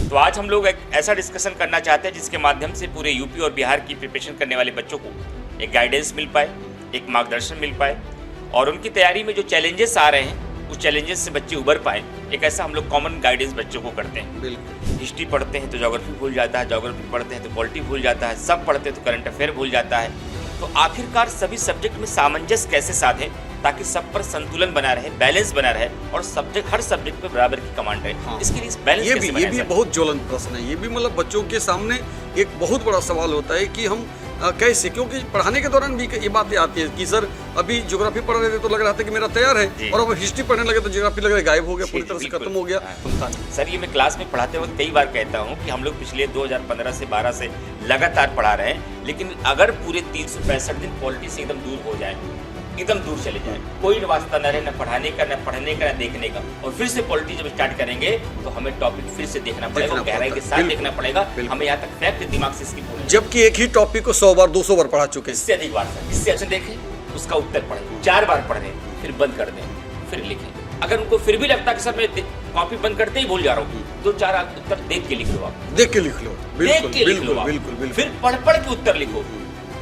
तो आज हम लोग एक ऐसा डिस्कशन करना चाहते हैं जिसके माध्यम से पूरे यूपी और बिहार की प्रिपरेशन करने वाले बच्चों को एक गाइडेंस मिल पाए, एक मार्गदर्शन मिल पाए और उनकी तैयारी में जो चैलेंजेस आ रहे हैं उस चैलेंजेस से बच्चे उबर पाएँ। एक ऐसा हम लोग कॉमन गाइडेंस बच्चों को करते हैं। बिल्कुल। हिस्ट्री पढ़ते हैं तो ज्योग्राफी भूल जाता है, ज्योग्राफी पढ़ते हैं तो पॉलिटी भूल जाता है, सब पढ़ते हैं तो करंट अफेयर भूल जाता है। तो आखिरकार सभी सब्जेक्ट में सामंजस्य कैसे साधें ताकि सब पर संतुलन बना रहे, बैलेंस बना रहे और सब्जेक्ट हर सब्जेक्ट पे बराबर की कमांड रहे। हाँ। इसके लिए बैलेंस ये भी बहुत ज्वलंत प्रश्न है। ये भी मतलब बच्चों के सामने एक बहुत बड़ा सवाल होता है कि हम कैसे, क्योंकि पढ़ाने के दौरान भी ये बातें आती है कि सर अभी ज्योग्राफी पढ़ रहे थे तो लग रहा था कि मेरा तैयार है और अब हिस्ट्री पढ़ने लगे तो ज्योग्राफी लग रहा है गायब हो गया, पूरी तरह से खत्म हो गया। सर ये मैं क्लास में पढ़ाते वक्त कई बार कहता हूँ कि हम लोग पिछले 2015 से 12 से लगातार पढ़ा रहे हैं, लेकिन अगर पूरे 365 दिन पॉलिटिक्स से एकदम दूर हो जाए, एकदम दूर चले जाए, कोई वास्ता न रहे, न पढ़ाने का, न पढ़ने का, न देखने का, और फिर से पॉलिटिक्स जब स्टार्ट करेंगे तो हमें टॉपिक फिर से देखना पड़ेगा, गहराई के साथ देखना पड़ेगा। हमें यहाँ तक फैक्ट दिमाग से इसकी बोलना, जबकि एक ही टॉपिक को 100 बार 200 बार पढ़ा चुके हैं। इससे अधिक बार सर, इससे अच्छा देखें, उसका उत्तर पढ़ें, 4 बार पढ़ दें, फिर बंद कर दें, फिर लिखें। अगर उनको फिर भी लगता है कि सर मैं कॉपी बंद करते ही भूल जा रहा हूँ तो 4 उत्तर देख के लिख लो, आप देख के लिख लो, देख के लिख लो, बिल्कुल। फिर पढ़ के उत्तर लिखो।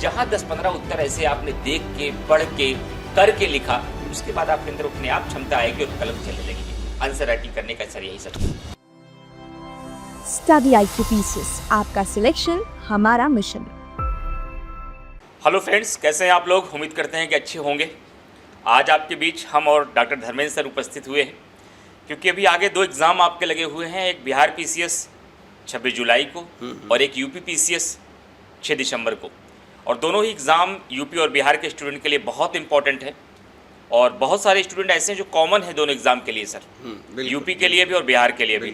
जहाँ 10-15 उत्तर ऐसे आपने देख के, पढ़ के, करके लिखा, उसके बाद आपके अंदर अपने आप क्षमता आएगी और कलम चलने लगेगी। आंसर राइटिंग करने का सर यही सब। स्टडी IQ पीसेस, आपका सिलेक्शन हमारा मिशन। हेलो फ्रेंड्स, कैसे हैं आप लोग? उम्मीद करते हैं कि अच्छे होंगे। आज आपके बीच हम और डॉक्टर धर्मेंद्र सर उपस्थित हुए हैं क्योंकि अभी आगे 2 एग्ज़ाम आपके लगे हुए हैं। एक बिहार PCS 26 जुलाई को और एक यूपी PCS 6 दिसंबर को। और दोनों ही एग्ज़ाम यूपी और बिहार के स्टूडेंट के लिए बहुत इंपॉर्टेंट है और बहुत सारे स्टूडेंट ऐसे हैं जो कॉमन है दोनों एग्ज़ाम के लिए सर, यूपी के लिए भी और बिहार के लिए भी।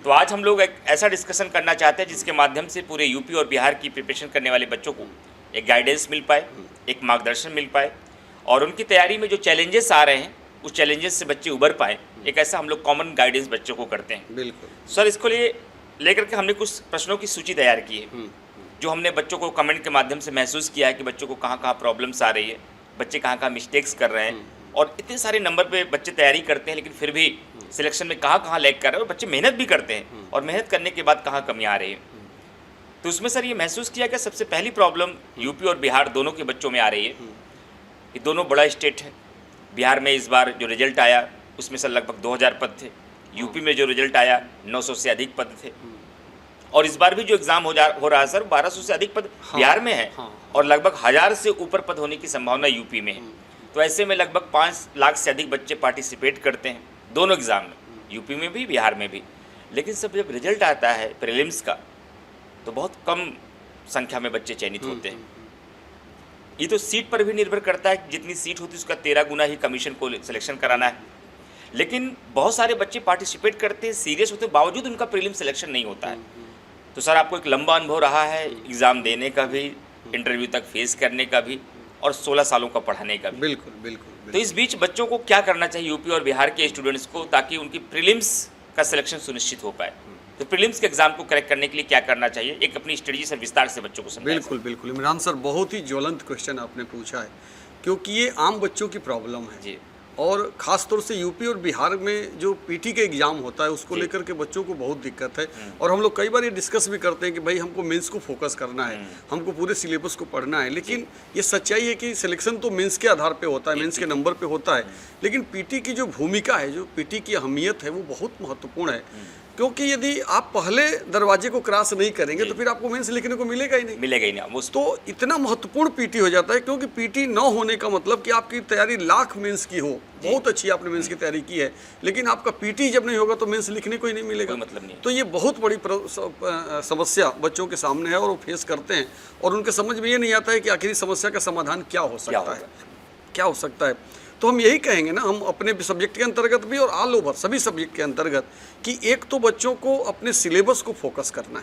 तो आज हम लोग एक ऐसा डिस्कशन करना चाहते हैं जिसके माध्यम से पूरे यूपी और बिहार की प्रिपरेशन करने वाले बच्चों को एक गाइडेंस मिल पाए, एक मार्गदर्शन मिल पाए और उनकी तैयारी में जो चैलेंजेस आ रहे हैं उस चैलेंजेस से बच्चे उबर पाएँ। एक ऐसा हम लोग कॉमन गाइडेंस बच्चों को करते हैं। बिल्कुल सर, इसको लिए लेकर के हमने कुछ प्रश्नों की सूची तैयार की है जो हमने बच्चों को कमेंट के माध्यम से महसूस किया है कि बच्चों को कहाँ कहाँ प्रॉब्लम्स आ रही है, बच्चे कहाँ कहाँ मिस्टेक्स कर रहे हैं। और इतने सारे नंबर पे बच्चे तैयारी करते हैं लेकिन फिर भी सिलेक्शन में कहाँ कहाँ लैग कर रहे हैं और बच्चे मेहनत भी करते हैं और मेहनत करने के बाद कहाँ कमी आ रही है। तो उसमें सर ये महसूस किया कि सबसे पहली प्रॉब्लम यूपी और बिहार दोनों के बच्चों में आ रही है। ये दोनों बड़ा स्टेट है। बिहार में इस बार जो रिजल्ट आया उसमें सर लगभग 2000 पद थे। यूपी में जो रिजल्ट आया 900 से अधिक पद थे। और इस बार भी जो एग्ज़ाम हो रहा है सर 1200 से अधिक पद बिहार में है और लगभग 1000 से ऊपर पद होने की संभावना यूपी में है। तो ऐसे में लगभग 5 लाख से अधिक बच्चे पार्टिसिपेट करते हैं दोनों एग्ज़ाम में, यूपी में भी बिहार में भी। लेकिन सब जब रिजल्ट आता है प्रीलिम्स का तो बहुत कम संख्या में बच्चे चयनित होते हैं। ये तो सीट पर भी निर्भर करता है, जितनी सीट होती है उसका 13 गुना ही कमीशन को सिलेक्शन कराना है। लेकिन बहुत सारे बच्चे पार्टिसिपेट करते हैं, सीरियस होते हैं, बावजूद उनका प्रीलिम सिलेक्शन नहीं होता है। तो सर आपको एक लंबा अनुभव रहा है एग्ज़ाम देने का भी, इंटरव्यू तक फेस करने का भी और 16 सालों का पढ़ाने का भी। बिल्कुल। तो इस बीच बच्चों को क्या करना चाहिए यूपी और बिहार के स्टूडेंट्स को ताकि उनकी प्रीलिम्स का सिलेक्शन सुनिश्चित हो पाए? तो प्रीलिम्स के एग्जाम को करेक्ट करने के लिए क्या करना चाहिए? एक अपनी स्ट्रेटजी से विस्तार से बच्चों को समझाएं। बिल्कुल इमरान सर, बहुत ही ज्वलंत क्वेश्चन आपने पूछा है क्योंकि ये आम बच्चों की प्रॉब्लम है जी। और ख़ास तौर से यूपी और बिहार में जो पीटी के एग्ज़ाम होता है उसको लेकर के बच्चों को बहुत दिक्कत है। और हम लोग कई बार ये डिस्कस भी करते हैं कि भाई हमको मेंस को फोकस करना है, हमको पूरे सिलेबस को पढ़ना है। लेकिन ये सच्चाई है कि सिलेक्शन तो मेंस के आधार पे होता है, मेंस के नंबर पे होता है। लेकिन पीटी की जो भूमिका है, जो पीटी की अहमियत है, वो बहुत महत्वपूर्ण है क्योंकि यदि आप पहले दरवाजे को क्रॉस नहीं करेंगे तो फिर आपको मेंस लिखने को मिलेगा ही नहीं। तो इतना महत्वपूर्ण पीटी हो जाता है क्योंकि पीटी न होने का मतलब कि आपकी तैयारी लाख मेंस की हो, बहुत अच्छी आपने मेंस की तैयारी की है, लेकिन आपका पीटी जब नहीं होगा तो मेंस लिखने को ही नहीं मिलेगा। मतलब नहीं। तो ये बहुत बड़ी समस्या बच्चों के सामने है और वो फेस करते हैं और उनके समझ में ये नहीं आता है कि आखिर समस्या का समाधान क्या हो सकता है। तो हम यही कहेंगे ना, हम अपने सब्जेक्ट के अंतर्गत भी और ऑल ओवर सभी सब्जेक्ट के अंतर्गत कि एक तो बच्चों को अपने सिलेबस को फोकस करना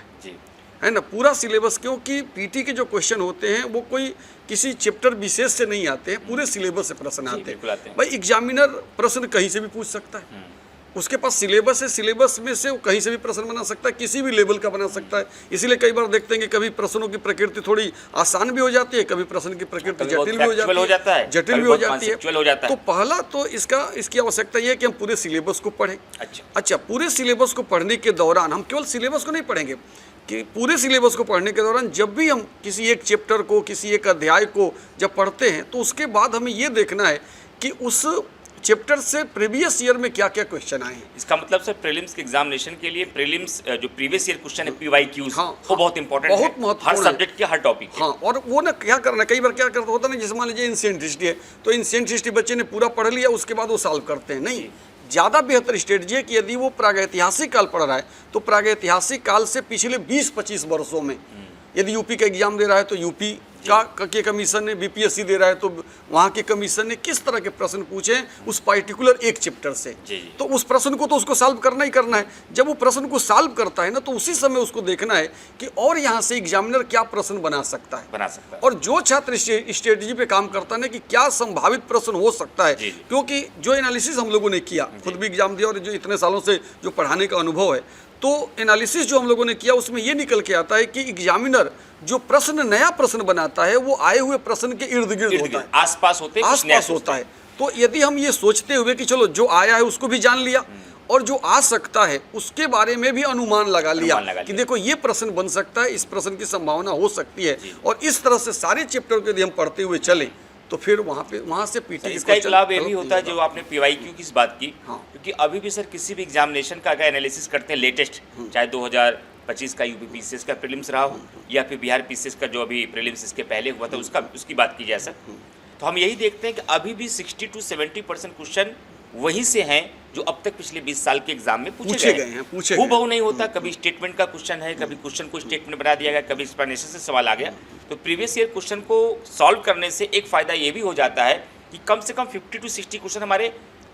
है ना, पूरा सिलेबस। क्योंकि पीटी के जो क्वेश्चन होते हैं वो कोई किसी चैप्टर विशेष से नहीं आते हैं, पूरे सिलेबस से प्रश्न आते हैं। भाई एग्जामिनर प्रश्न कहीं से भी पूछ सकता है, उसके पास सिलेबस है, सिलेबस में से वो कहीं से भी प्रश्न बना सकता है, किसी भी लेवल का बना सकता है। इसीलिए कई बार देखते हैं कि कभी प्रश्नों की प्रकृति थोड़ी आसान भी हो जाती है, कभी प्रश्न की प्रकृति जटिल भी हो जाती है, जटिल भी हो जाती है। तो पहला तो इसकी आवश्यकता ये है कि हम पूरे सिलेबस को पढ़ें। अच्छा, पूरे सिलेबस को पढ़ने के दौरान हम केवल सिलेबस को नहीं पढ़ेंगे, कि पूरे सिलेबस को पढ़ने के दौरान जब भी हम किसी एक चैप्टर को, किसी एक अध्याय को जब पढ़ते हैं, तो उसके बाद हमें ये देखना है कि उस चैप्टर से प्रीवियस ईयर में क्या क्या क्वेश्चन आए हैं। इसका मतलब सर प्रीलिम्स के एग्जामिनेशन के लिए प्रीलिम्स जो प्रीवियस ईयर क्वेश्चन है PYQs, वो बहुत इंपॉर्टेंट है, बहुत महत्वपूर्ण हर सब्जेक्ट के हर टॉपिक के। हाँ, और वो ना क्या करना, कई बार क्या करता होता है ना, जैसे मान लीजिए एंशिएंट हिस्ट्री है, तो एंशिएंट हिस्ट्री बच्चे ने पूरा पढ़ लिया, उसके बाद वो सॉल्व करते हैं। नहीं, ज़्यादा बेहतर स्ट्रेटजी है कि यदि वो प्रागैतिहासिक काल पढ़ रहा है तो प्रागैतिहासिक काल से पिछले 20-25 वर्षों में, यदि यूपी का एग्जाम दे रहा है तो यूपी के कमीशन ने, बीपीएससी दे रहा है तो वहाँ के कमीशन ने किस तरह के प्रश्न पूछे हैं उस पार्टिकुलर एक चैप्टर से, तो उस प्रश्न को तो उसको सॉल्व करना ही करना है। जब वो प्रश्न को सॉल्व करता है ना, तो उसी समय उसको देखना है कि और यहाँ से एग्जामिनर क्या प्रश्न बना सकता है। और जो छात्र स्ट्रेटजी पे काम करता है ना कि क्या संभावित प्रश्न हो सकता है, क्योंकि जो एनालिसिस हम लोगों ने किया, खुद भी एग्जाम दिया और जो इतने सालों से जो पढ़ाने का अनुभव है, तो एनालिसिस जो हम लोगों ने किया उसमें ये निकल के आता है कि एग्जामिनर जो प्रश्न, नया प्रश्न बनाता है, वो आए हुए प्रश्न के इर्द गिर्द होता है, आसपास होता है। तो यदि हम ये सोचते हुए कि चलो जो आया है उसको भी जान लिया और जो आ सकता है उसके बारे में भी अनुमान लगा लिया कि देखो ये प्रश्न बन सकता है, इस प्रश्न की संभावना हो सकती है, और इस तरह से सारे चैप्टर को यदि हम पढ़ते हुए चले तो फिर वहाँ से पीटी इसका एक लाभ ये भी होता है जो आपने PYQ की बात की, क्योंकि अभी भी सर किसी भी एग्जामिनेशन का अगर एनालिसिस करते हैं लेटेस्ट, चाहे 2025 का यूपी PCS का प्रीलिम्स रहा हो या फिर बिहार PCS का जो अभी प्रीलिम्स इसके पहले हुआ था उसकी बात की जाए सर, तो हम यही देखते हैं कि अभी भी 60 to 70% क्वेश्चन वहीं से हैं जो अब तक पिछले 20 साल के एग्जाम में पूछे गए हैं। हूबहू नहीं होता, कभी स्टेटमेंट का क्वेश्चन है, कभी क्वेश्चन को स्टेटमेंट बना दिया गया, कभी एक्सप्लेनेशन से सवाल आ गया। तो प्रीवियस ईयर क्वेश्चन को सॉल्व करने से एक फायदा ये भी हो जाता है कि कम से कम 50 to 60 क्वेश्चन हमारे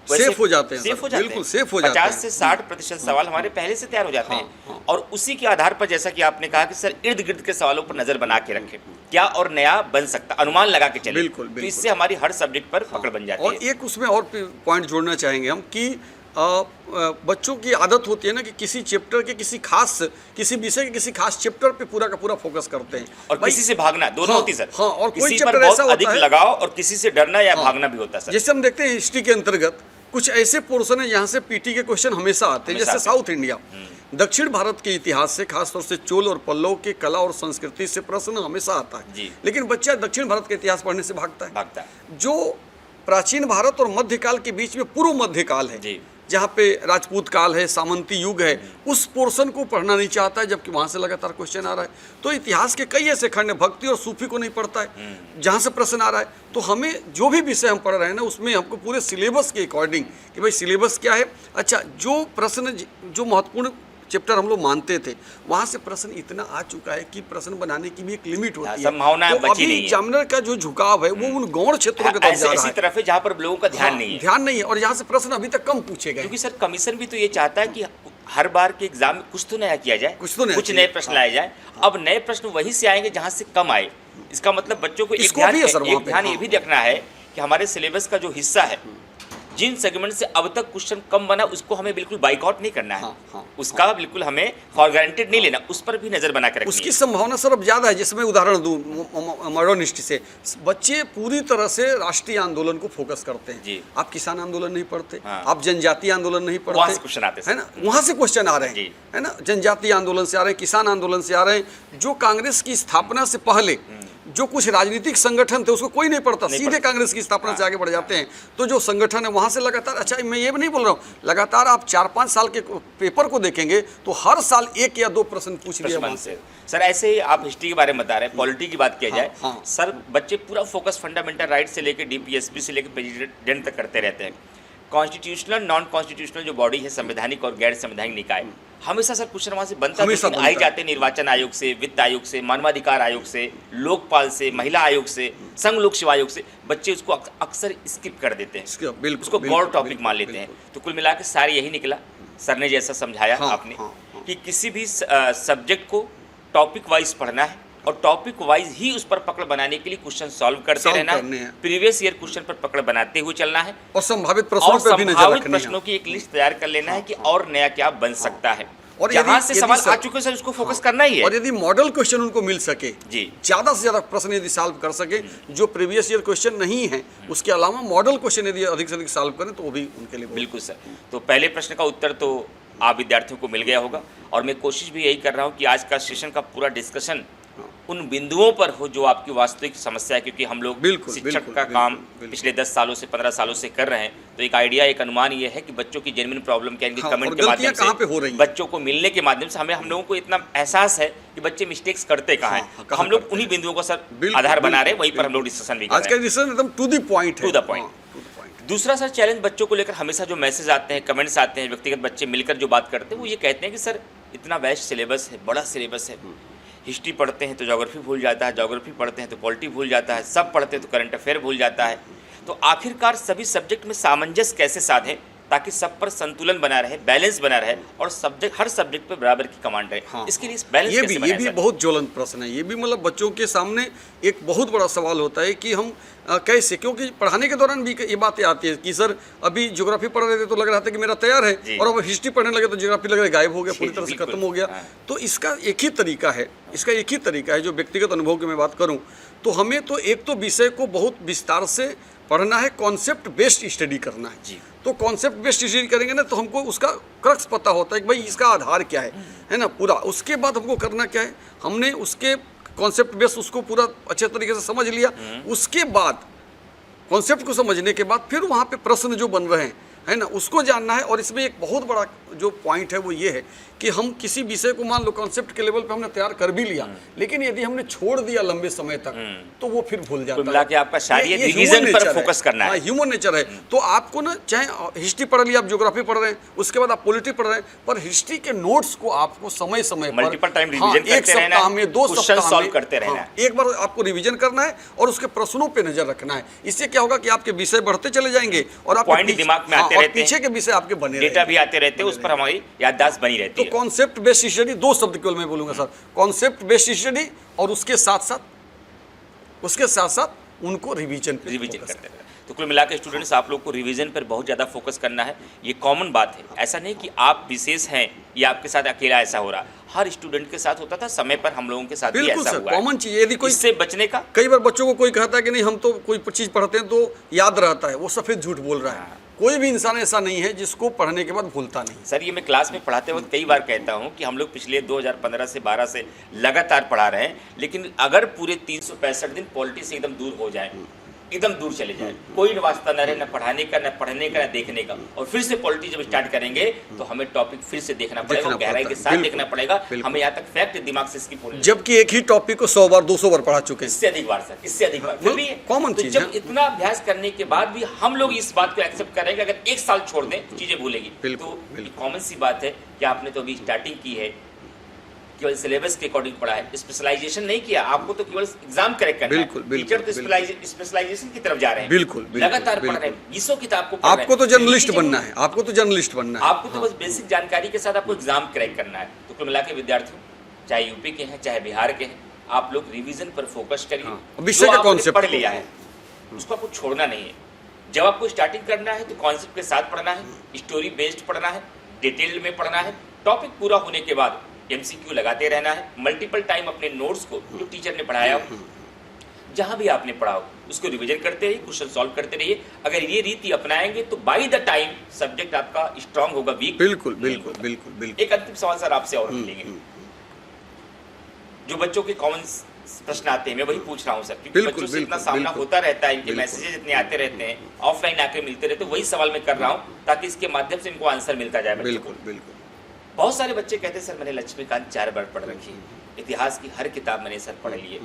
सेफ हो जाते हैं, बिल्कुल सेफ हो जाते हैं। 50 से 60% सवाल हमारे पहले से तैयार हो जाते हैं, और उसी के आधार पर जैसा कि आपने कहा कि सर इर्द गिर्द के सवालों पर नजर बना के रखें, क्या और नया बन सकता, अनुमान लगा के चले, बिल्कुल। तो इससे हमारी हर सब्जेक्ट पर पकड़ बन जाती है। और एक उसमें और पॉइंट जोड़ना चाहेंगे हम कि बच्चों की आदत होती है ना कि किसी चैप्टर के किसी विषय के किसी खास चैप्टर पे पूरा का पूरा फोकस करते हैं, और किसी से भागना, दोनों होती सर। हाँ, और कोई किसी चैप्टर पर ऐसा बहुत अधिक होता है लगाओ और किसी से डरना या भागना भी होता है सर। जैसे हम देखते हैं हिस्ट्री के अंतर्गत कुछ ऐसे पोर्शन है जहाँ से पीटी के क्वेश्चन हमेशा आते हैं, जैसे साउथ इंडिया, दक्षिण भारत के इतिहास से, खासतौर से चोल और पल्लव के कला और संस्कृति से प्रश्न हमेशा आता है, लेकिन बच्चा दक्षिण भारत का इतिहास पढ़ने से भागता है। जो प्राचीन भारत और मध्यकाल के बीच में पूर्व मध्यकाल है, जहाँ पे राजपूत काल है, सामंती युग है, उस पोर्शन को पढ़ना नहीं चाहता है, जबकि वहाँ से लगातार क्वेश्चन आ रहा है। तो इतिहास के कई ऐसे खंड, भक्ति और सूफी को नहीं पढ़ता है जहाँ से प्रश्न आ रहा है। तो हमें जो भी विषय हम पढ़ रहे हैं ना, उसमें हमको पूरे सिलेबस के अकॉर्डिंग कि भाई सिलेबस क्या है, अच्छा जो प्रश्न, जो महत्वपूर्ण चैप्टर हम लोग मानते थे, वहाँ से प्रश्न इतना आ चुका है कि प्रश्न बनाने की भी एक लिमिट होती है, संभावना तो अभी एग्जामिनर का जो झुकाव है वो उन गौण क्षेत्रों की तरफ जा रहा है, तरफ है जहाँ पर लोगों का ध्यान नहीं है, और यहाँ से प्रश्न अभी तक कम पूछे गए। क्योंकि सर कमीशन भी तो ये चाहता है कि हर बार के एग्जाम में कुछ तो नया किया जाए, कुछ नए प्रश्न लाए जाए। अब नए प्रश्न वहीं से आएंगे जहाँ से कम आए। इसका मतलब बच्चों को एक ध्यान ये भी देखना है कि हमारे सिलेबस का जो हिस्सा है, जिन सेगमेंट से अब तक क्वेश्चन कम बना, उसको हमें बिल्कुल बाइकआउट नहीं करना है, उसका बिल्कुल हमें फॉर गारंटेड नहीं लेना, उस पर भी नजर बना के रखनी है। उसकी संभावना सर अब ज़्यादा है। जैसे मैं उदाहरण दूँ मॉडर्न हिस्ट्री से, बच्चे पूरी तरह से राष्ट्रीय आंदोलन को फोकस करते हैं। आप किसान आंदोलन नहीं पढ़ते, आप जनजातीय आंदोलन नहीं पढ़ते, वहाँ से क्वेश्चन आते है ना, वहाँ से क्वेश्चन आ रहे हैं, है ना, जनजातीय आंदोलन से आ रहे हैं, किसान आंदोलन से आ रहे हैं। जो कांग्रेस की स्थापना से पहले जो कुछ राजनीतिक संगठन थे उसको कोई नहीं पढ़ता, सीधे कांग्रेस की स्थापना से आगे बढ़ जाते हैं। तो जो संगठन है वहाँ से लगातार, अच्छा मैं ये भी नहीं बोल रहा हूँ, लगातार आप 4-5 साल के पेपर को देखेंगे तो हर साल 1 या 2 प्रश्न पूछ लिए वहाँ से। सर ऐसे ही आप हिस्ट्री के बारे में बता रहे हैं, पॉलिटी की बात किया जाए, सर बच्चे पूरा फोकस फंडामेंटल राइट से लेकर DPSP से लेकर प्रेसिडेंट तक करते रहते हैं। कॉन्स्टिट्यूशनल नॉन कॉन्स्टिट्यूशनल जो बॉडी है, संवैधानिक और गैर संवैधानिक निकाय, हमेशा सर क्वेश्चन वहाँ से बनता है, आई जाते हैं निर्वाचन आयोग से, वित्त आयोग से, मानवाधिकार आयोग से, लोकपाल से, महिला आयोग से, संघ लोक सेवा आयोग से। बच्चे उसको अक्सर स्किप कर देते हैं, उसको गौर टॉपिक मान लेते हैं। तो कुल मिला के सारे यही निकला, सर ने जैसा समझाया आपने कि किसी भी सब्जेक्ट को टॉपिक वाइज पढ़ना है, और टॉपिक वाइज ही उस पर पकड़ बनाने के लिए क्वेश्चन सॉल्व करते रहना है, प्रीवियस ईयर क्वेश्चन पर पकड़ बनाते हुए चलना है और संभावित प्रश्नों पर भी नजर रखनी है। प्रश्नों की एक लिस्ट तैयार कर लेना है कि और नया क्या बन सकता है, और जहां से सवाल आ चुके हैं उसको फोकस करना ही है। और यदि मॉडल क्वेश्चन उनको मिल सके जी, ज्यादा से ज्यादा प्रश्न यदि सॉल्व कर सके जो प्रीवियस ईयर क्वेश्चन नहीं है, उसके अलावा मॉडल क्वेश्चन यदि अधिक से अधिक सॉल्व करें तो वो भी उनके लिए बिल्कुल सर। तो पहले प्रश्न का उत्तर तो आप विद्यार्थियों को मिल गया होगा, और मैं कोशिश भी यही कर रहा हूँ कि आज का सेशन का पूरा डिस्कशन उन बिंदुओं पर हो जो आपकी वास्तविक समस्या है, क्योंकि हम लोग शिक्षक का काम पिछले 10 सालों से 15 सालों से कर रहे हैं, तो एक आइडिया, एक अनुमान ये है कि बच्चों की जेन्युइन प्रॉब्लम क्या है, कमेंट के माध्यम से बच्चों को मिलने के माध्यम से हम लोगों को इतना एहसास है कि बच्चे मिस्टेक्स करते कहाँ हैं, तो हम लोग उन्हीं बिंदुओं को सर आधार बना रहे हैं, वहीं पर हम लोग डिस्कशन भी कर रहे हैं। आज का डिस्कशन एकदम टू द पॉइंट है, टू द पॉइंट। दूसरा सर चैलेंज बच्चों को लेकर हमेशा जो मैसेज आते हैं, कमेंट्स आते हैं, व्यक्तिगत बच्चे मिलकर जो बात करते हैं, वो ये कहते हैं कि सर इतना वेस्ट सिलेबस है, बड़ा सिलेबस है, हिस्ट्री पढ़ते हैं तो ज्योग्राफी भूल जाता है, ज्योग्राफी पढ़ते हैं तो पॉलिटी भूल जाता है, सब पढ़ते हैं तो करंट अफेयर भूल जाता है। तो आखिरकार सभी सब्जेक्ट में सामंजस्य कैसे साधें ताकि सब पर संतुलन बना रहे, बैलेंस बना रहे, और सब्जेक्ट हर सब्जेक्ट पर बराबर की कमांड रहे। इसके लिए बैलेंस कैसे बनाएं? ये भी बहुत ज्वलंत प्रश्न है। ये भी मतलब बच्चों के सामने एक बहुत बड़ा सवाल होता है कि हम कैसे, क्योंकि पढ़ाने के दौरान भी ये बातें आती है कि सर अभी ज्योग्राफी पढ़ रहे थे तो लग रहा था कि मेरा तैयार है, और अब हिस्ट्री पढ़ने लगे तो ज्योग्राफी लग रहा है गायब हो गया, पूरी तरह से खत्म हो गया। तो इसका एक ही तरीका है, जो व्यक्तिगत अनुभव की मैं बात करूं तो हमें तो एक तो विषय को बहुत विस्तार से पढ़ना है, कॉन्सेप्ट बेस्ड स्टडी करना है जी। तो कॉन्सेप्ट बेस्ड स्टडी करेंगे ना तो हमको उसका क्रक्स पता होता है कि भाई इसका आधार क्या है ना पूरा। उसके बाद हमको करना क्या है, हमने उसके कॉन्सेप्ट बेस्ड उसको पूरा अच्छे तरीके से समझ लिया, उसके बाद कॉन्सेप्ट को समझने के बाद फिर वहाँ पे प्रश्न जो बन रहे हैं है ना उसको जानना है। और इसमें एक बहुत बड़ा जो पॉइंट है वो ये है कि हम किसी विषय को मान लो कॉन्सेप्ट के लेवल पे हमने तैयार कर भी लिया, लेकिन यदि हमने छोड़ दिया लंबे समय तक तो वो फिर भूल जाता है। मिला के आपका शायद रिवीजन पर फोकस करना है। ह्यूमन नेचर है। तो आपको ना चाहे हिस्ट्री पढ़ लिया, आप ज्योग्राफी पढ़ रहे हैं, उसके बाद आप पॉलिटी पढ़ रहे हैं, पर हिस्ट्री के नोट्स को आपको समय समय पर मल्टीपल टाइम रिवीजन करते रहना है, 1 सप्ताह में 2 सप्ताह सॉल्व करते रहना है। एक बार आपको रिवीजन करना है और उसके प्रश्नों पे नजर रखना है। इससे क्या होगा कि आपके विषय बढ़ते चले जाएंगे और आपके पॉइंट दिमाग में आते रहते हैं, पीछे के विषय आपके बने डेटा भी आते रहते हैं, उस पर हमारी याददाश्त बनी रहती है। तो कॉन्सेप्ट बेस्ड स्टडी, 2 शब्द केवल मैं बोलूंगा सर, कॉन्सेप्ट बेस्ड स्टडी, और उसके साथ साथ उनको रिवीजन करते हैं। तो कुल मिला के स्टूडेंट्स आप लोग को रिवीजन पर बहुत ज़्यादा फोकस करना है। ये कॉमन बात है, ऐसा नहीं कि आप विशेष हैं या आपके साथ अकेला ऐसा हो रहा, हर स्टूडेंट के साथ होता था, समय पर हम लोगों के साथ भी ऐसा हुआ है। कॉमन चीज है। यदि कोई इससे बचने का, कई बार बच्चों को कोई कहता है कि नहीं हम तो कोई चीज़ पढ़ते हैं तो याद रहता है, वो सफ़ेद झूठ बोल रहा है। कोई भी इंसान ऐसा नहीं है जिसको पढ़ने के बाद भूलता नहीं। सर ये मैं क्लास में पढ़ाते वक्त कई बार कहता हूँ कि हम लोग पिछले 2015 से 12 से लगातार पढ़ा रहे हैं, लेकिन अगर पूरे 365 दिन पॉलिटी से एकदम दूर हो जाए, एकदम दूर चले जाए, कोई वास्ता न रहे, न पढ़ाने का, न पढ़ने का, न देखने का, और फिर से पॉलिटी जब स्टार्ट करेंगे तो हमें टॉपिक फिर से देखना पड़ेगा, गहराई के साथ देखना पड़ेगा, हमें यहाँ तक फैक्ट दिमाग से स्किप होने, जबकि एक ही टॉपिक को 100 बार 200 बार पढ़ा चुके हैं। इससे अधिक बार सर, इससे अधिक बार। फिर भी कॉमन चीज है। जब इतना अभ्यास करने के बाद भी हम लोग इस बात को एक्सेप्ट करेंगे अगर 1 साल छोड़ दें तो चीजें भूलेगी। तो कॉमन सी बात है कि आपने तो अभी स्टार्टिंग की है, केवल सिलेबस के अकॉर्डिंग पढ़ा है, स्पेशलाइजेशन नहीं किया, आपको तो केवल एग्जाम करेक्ट करना है। टीचर तो स्पेशलाइजेशन की तरफ जा रहे हैं, बिल्कुल लगातार पढ़ रहे हैं, 20 किताब को आपको तो जर्नलिस्ट बनना है, आपको तो बस बेसिक जानकारी के साथ आपको एग्जाम क्रैक करना है। तो कुल मिला के विद्यार्थियों, चाहे यूपी के हैं चाहे बिहार के हैं, आप लोग रिवीजन पर फोकस करिए। विषय का कॉन्सेप्ट पढ़ लिया है उसको आपको छोड़ना नहीं है। जब आपको स्टार्टिंग करना है तो कॉन्सेप्ट के साथ पढ़ना है, स्टोरी बेस्ड पढ़ना है, डिटेल में पढ़ना है, टॉपिक पूरा होने के बाद MCQ लगाते रहना है, मल्टीपल टाइम अपने नोट्स को जो टीचर ने पढ़ाया हो, जहां भी आपने पढ़ा हो उसको रिवीजन करते रहिए, क्वेश्चन सॉल्व करते रहिए। अगर ये रीति अपनाएंगे तो बाय द टाइम सब्जेक्ट आपका स्ट्रांग होगा, वीक बिल्कुल। एक अंतिम सवाल सर आपसे और लेंगे, जो बच्चों के कॉमन प्रश्न आते हैं मैं वही पूछ रहा हूँ सर, क्योंकि बच्चों से इतना सामना होता रहता है, इनके मैसेजेस इतने आते रहते हैं, ऑफलाइन आके मिलते रहते, वही सवाल मैं कर रहा हूँ ताकि इसके माध्यम से इनको आंसर मिलता जाए। बिल्कुल। बहुत सारे बच्चे कहते हैं सर मैंने लक्ष्मीकांत 4 बार पढ़ रखी है, इतिहास की हर किताब मैंने सर पढ़ ली है,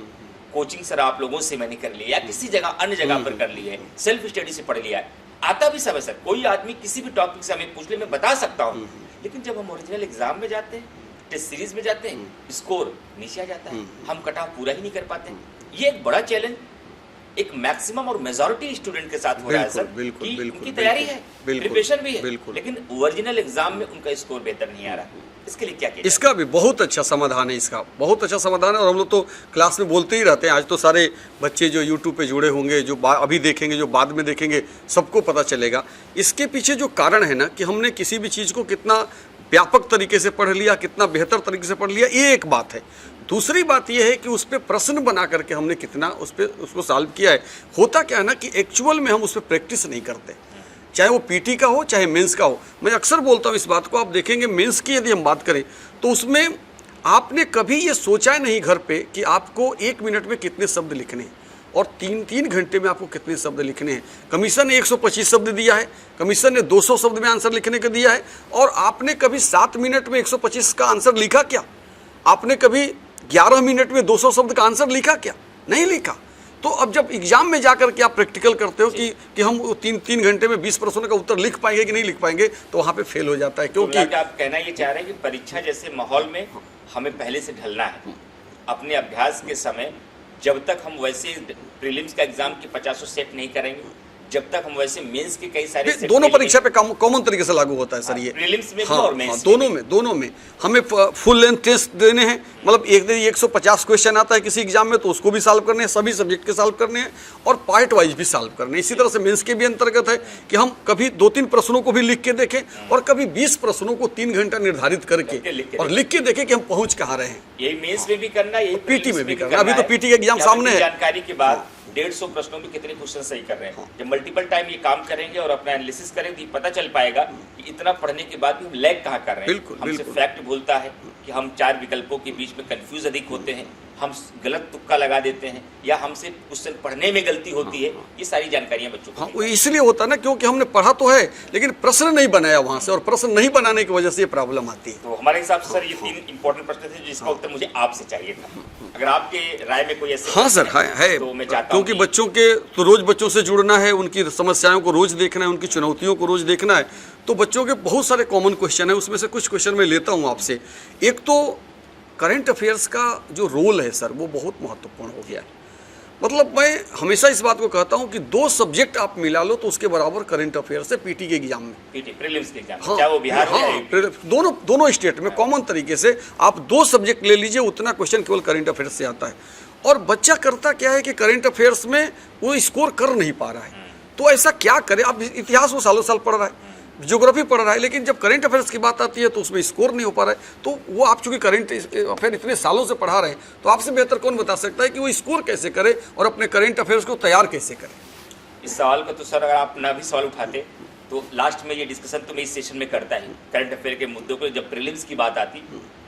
कोचिंग सर आप लोगों से मैंने कर ली है या किसी जगह अन्य जगह पर कर ली है, सेल्फ स्टडी से पढ़ लिया है, आता भी सब है सर। कोई आदमी किसी भी टॉपिक से हमें पूछ ले मैं बता सकता हूँ, लेकिन जब हम ओरिजिनल एग्जाम में जाते हैं, टेस्ट सीरीज में जाते हैं, स्कोर नीचे आ जाता है, हम कट ऑफ पूरा ही नहीं कर पाते। ये एक बड़ा चैलेंज एक मैक्सिमम और मेजॉरिटी स्टूडेंट के साथ हो रहा है सर, कि उनकी तैयारी है, प्रिपरेशन भी है, लेकिन ओरिजिनल एग्जाम में उनका स्कोर बेहतर नहीं आ रहा। इसके लिए क्या किया? इसका भी बहुत अच्छा समाधान है, इसका बहुत अच्छा समाधान है। और हम लोग तो क्लास में बोलते ही रहते हैं। आज तो सारे बच्चे जो यूट्यूब पे जुड़े होंगे, जो अभी देखेंगे, जो बाद में देखेंगे, सबको पता चलेगा। इसके पीछे जो कारण है ना कि हमने किसी भी चीज़ को कितना व्यापक तरीके से पढ़ लिया, कितना बेहतर तरीके से पढ़ लिया, ये एक बात है। दूसरी बात यह है कि उस पर प्रश्न बना करके हमने कितना उसको सॉल्व किया है। होता क्या है ना कि एक्चुअल में हम उस पर प्रैक्टिस नहीं करते, चाहे वो पीटी का हो चाहे मेंस का हो। मैं अक्सर बोलता हूँ इस बात को। आप देखेंगे मेंस की यदि हम बात करें तो उसमें आपने कभी ये सोचा नहीं घर पे कि आपको 1 मिनट में कितने शब्द लिखने हैं और 3 घंटे में आपको कितने शब्द लिखने हैं। कमीशन ने 125 शब्द दिया है, कमीशन ने 200 शब्द में आंसर लिखने का दिया है, और आपने कभी 7 मिनट में 125 का आंसर लिखा क्या? आपने कभी 11 मिनट में 200 शब्द का आंसर लिखा क्या? नहीं लिखा। तो अब जब एग्जाम में जाकर के आप प्रैक्टिकल करते हो कि हम 3 घंटे में 20 प्रश्नों का उत्तर लिख पाएंगे कि नहीं लिख पाएंगे, तो वहाँ पे फेल हो जाता है। क्योंकि आप कहना ये चाह रहे हैं कि परीक्षा जैसे माहौल में हमें पहले से ढलना है। अपने अभ्यास के समय जब तक हम वैसे प्रीलिम्स का एग्जाम के 50 सेट नहीं करेंगे, जब तक हम वैसे मेंस के कई सारे सेट दोनों परीक्षा पे कॉमन तरीके से लागू होता है सर ये। प्रीलिम्स में हाँ, और मेंस दोनों में हमें फुल लेंथ टेस्ट देने हैं। मतलब एक दिन 150 क्वेश्चन आता है किसी एग्जाम में, तो उसको भी सॉल्व करने हैं, सभी सब्जेक्ट के सॉल्व करने हैं, और पार्ट वाइज भी सॉल्व करने हैं। इसी तरह से मेंस के भी अंतर्गत है कि हम कभी 2-3 प्रश्नों को भी लिख के देखें, और कभी 20 प्रश्नों को 3 घंटा निर्धारित करके और लिख के देखें कि हम पहुंच कहाँ रहे हैं। यही मेंस में भी करना, यही पीटी में भी करना। अभी तो पीटी का एग्जाम सामने है। जानकारी के बाद 150 प्रश्नों में कितने क्वेश्चन सही कर रहे हैं। जब मल्टीपल टाइम ये काम करेंगे और अपना एनालिसिस करेंगे, तो पता चल पाएगा कि इतना पढ़ने के बाद भी हम लैग कहाँ कर रहे हैं। बिल्कुल, हमसे फैक्ट भूलता है कि हम 4 विकल्पों के बीच में कंफ्यूज अधिक होते हैं, हम गलत तुक्का लगा देते हैं, या हमसे क्वेश्चन पढ़ने में गलती होती है। ये सारी जानकारियां बच्चों को वो इसलिए होता है ना क्योंकि हमने पढ़ा तो है लेकिन प्रश्न नहीं बनाया वहां से, और प्रश्न नहीं बनाने की वजह से ये प्रॉब्लम आती है। तो हमारे हिसाब से सर ये 3 इंपॉर्टेंट प्रश्न थे जिसका उत्तर मुझे आपसे चाहिए था। अगर आपके राय में कोई ऐसे हाँ सर है तो मैं चाहता क्योंकि बच्चों के तो रोज बच्चों से जुड़ना है, उनकी समस्याओं को रोज देखना है, उनकी चुनौतियों को रोज देखना है। तो बच्चों के बहुत सारे कॉमन क्वेश्चन है, उसमें से कुछ क्वेश्चन मैं लेता हूँ आपसे। एक तो करंट अफेयर्स का जो रोल है सर, वो बहुत महत्वपूर्ण हो गया है। मतलब मैं हमेशा इस बात को कहता हूँ कि 2 सब्जेक्ट आप मिला लो तो उसके बराबर करंट अफेयर्स है पीटी के एग्जाम में, पीटी प्रीलिम्स के एग्जाम, हाँ, चाहे वो बिहार हो या यूपी। दोनों स्टेट में कॉमन तरीके से आप 2 सब्जेक्ट ले लीजिए, उतना क्वेश्चन केवल करंट अफेयर्स से आता है। और बच्चा करता क्या है कि करंट अफेयर्स में वो स्कोर कर नहीं पा रहा है, तो ऐसा क्या करे? आप इतिहास वो सालों साल पढ़ रहा है, ज्योग्राफी पढ़ रहा है, लेकिन जब करंट अफेयर्स की बात आती है तो उसमें स्कोर नहीं हो पा रहा है। तो वो आप चूंकि करंट अफेयर इतने सालों से पढ़ा रहे हैं, तो आपसे बेहतर कौन बता सकता है कि वो स्कोर कैसे करे और अपने करंट अफेयर्स को तैयार कैसे करे? इस सवाल का तो सर अगर आप ना भी सवाल उठाते तो लास्ट में ये डिस्कशन तो मैं इस सेशन में करता ही करंट अफेयर के मुद्दों को। जब प्रीलिम्स की बात आती,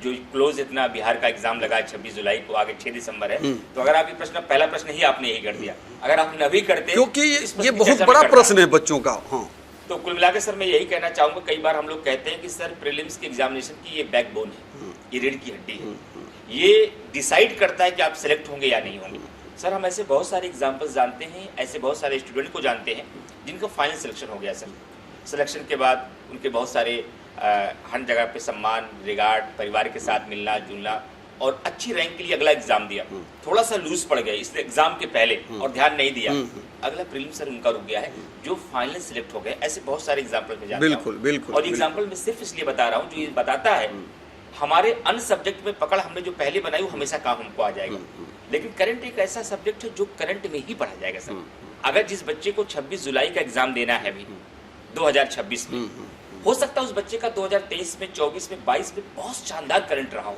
जो क्लोज इतना बिहार का एग्जाम लगा है 26 जुलाई को, आगे 6 दिसंबर है, तो अगर आप ये प्रश्न पहला प्रश्न ही आपने यही कर दिया, अगर आप न भी करते, क्योंकि ये बहुत बड़ा प्रश्न है बच्चों का। हाँ, तो कुल मिलाकर सर मैं यही कहना चाहूँगा, कई बार हम लोग कहते हैं कि सर प्रीलिम्स के एग्जामिनेशन की ये बैकबोन है, ये रीढ़ की हड्डी है, ये डिसाइड करता है कि आप सिलेक्ट होंगे या नहीं होंगे। सर हम ऐसे बहुत सारे एग्जाम्पल्स जानते हैं, ऐसे बहुत सारे स्टूडेंट को जानते हैं जिनका फाइनल सिलेक्शन हो गया सर। सिलेक्शन के बाद उनके बहुत सारे हर जगह पे सम्मान, रिगार्ड, परिवार के साथ मिलना जुलना, और अच्छी रैंक के लिए अगला एग्जाम दिया, थोड़ा सा लूज पड़ गए इस एग्जाम के पहले और ध्यान नहीं दिया, अगला प्रीलिम सर उनका रुक गया है, जो फाइनल सिलेक्ट हो गए। ऐसे बहुत सारे एग्जाम्पल में जानता हूं। बिल्कुल। और एग्जाम्पल में सिर्फ इसलिए बता रहा हूँ जो ये बताता है हमारे अन्य सब्जेक्ट में पकड़ हमने जो पहले बनाई वो हमेशा काम हमको आ जाएगा, लेकिन करंट एक ऐसा सब्जेक्ट है जो करंट में ही पढ़ा जाएगा सर। अगर जिस बच्चे को 26 जुलाई का एग्जाम देना है अभी 2026 में, हो सकता है उस बच्चे का 2023 में, 24 में, 22 में बहुत शानदार करंट रहा हो,